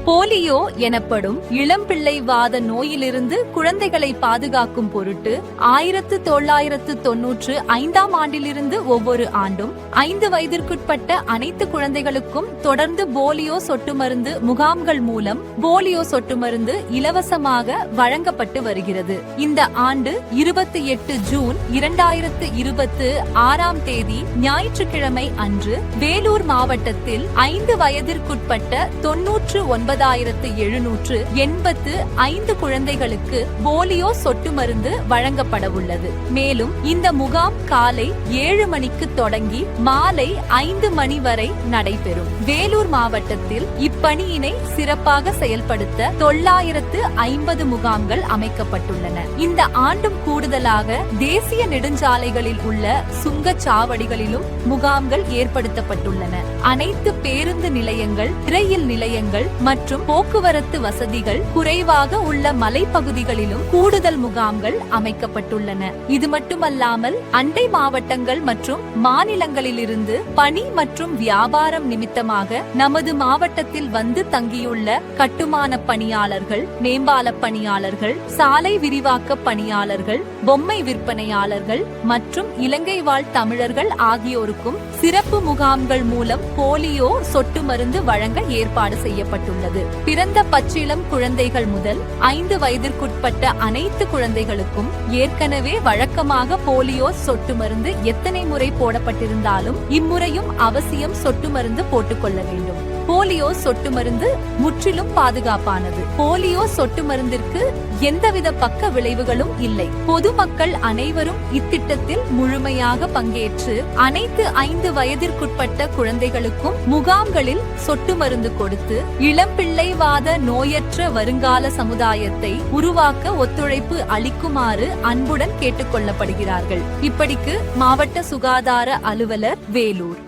Polio எனப்படும் இளம்பிள்ளைவாத நோயிலிருந்து குழந்தைகளை பாதுகாக்கும் பொருட்டு 1995 ஆண்டிலிருந்து ஒவ்வொரு ஆண்டும் 5 வயதிற்குட்பட்ட அனைத்து குழந்தைகளுக்கும் தொடர்ந்து போலியோ சொட்டு மருந்து முகாம்கள் மூலம் போலியோ சொட்டு மருந்து இலவசமாக வழங்கப்பட்டு வருகிறது. இந்த ஆண்டு 28 ஜூன் 2026 ஞாயிற்றுக்கிழமை அன்று வேலூர் மாவட்டத்தில் 5 வயதிற்குட்பட்ட 99,785 குழந்தைகளுக்கு போலியோ சொட்டு மருந்து வழங்கப்பட உள்ளது. மேலும் இந்த முகாம் காலை 7 மணிக்கு தொடங்கி மாலை 5 மணி வரை நடைபெறும். வேலூர் மாவட்டத்தில் இப்பணியினை சிறப்பாக செயல்படுத்த 950 முகாம்கள் அமைக்கப்பட்டுள்ளன. இந்த ஆண்டும் கூடுதலாக தேசிய நெடுஞ்சாலைகளில் உள்ள சுங்கச்சாவடிகளிலும் முகாம்கள் ஏற்படுத்தப்பட்டுள்ளன. அனைத்து பேருந்து நிலையங்கள், ரயில் நிலையங்கள் மற்றும் போக்குவரத்து வசதிகள் குறைவாக உள்ள மலைப்பகுதிகளிலும் கூடுதல் முகாம்கள் அமைக்கப்பட்டுள்ளன. இது மட்டுமல்லாமல் அண்டை மாவட்டங்கள் மற்றும் மாநிலங்களிலிருந்து பணி மற்றும் வியாபாரம் நிமித்தமாக நமது மாவட்டத்தில் வந்து தங்கியுள்ள கட்டுமான பணியாளர்கள், மேம்பால பணியாளர்கள், சாலை விரிவாக்க பணியாளர்கள், பொம்மை விற்பனையாளர்கள் மற்றும் இலங்கை வாழ் தமிழர்கள் ஆகியோருக்கும் சிறப்பு முகாம்கள் மூலம் போலியோ சொட்டு மருந்து வழங்க ஏற்பாடு செய்யப்பட்டுள்ளது. பிறந்த பச்சிளம் குழந்தைகள் முதல் 5 வயதிற்குட்பட்ட அனைத்து குழந்தைகளுக்கும் ஏற்கனவே வழக்கமாக போலியோ சொட்டு மருந்து எத்தனை முறை போடப்பட்டிருந்தாலும் இம்முறையும் அவசியம் சொட்டு மருந்து போட்டுக்கொள்ள வேண்டும். போலியோ சொட்டு மருந்து முற்றிலும் பாதுகாப்பானது. போலியோ சொட்டு மருந்திற்கு எந்தவித பக்க விளைவுகளும் இல்லை. பொதுமக்கள் அனைவரும் இத்திட்டத்தில் முழுமையாக பங்கேற்று அனைத்து 5 வயதிற்குட்பட்ட குழந்தைகளுக்கும் முகாம்களில் சொட்டு மருந்து கொடுத்து இளம்பிள்ளைவாத நோயற்ற வருங்கால சமுதாயத்தை உருவாக்க ஒத்துழைப்பு அளிக்குமாறு அன்புடன் கேட்டுக்கொள்ளப்படுகிறார்கள். இப்படிக்கு மாவட்ட சுகாதார அலுவலர், வேலூர்.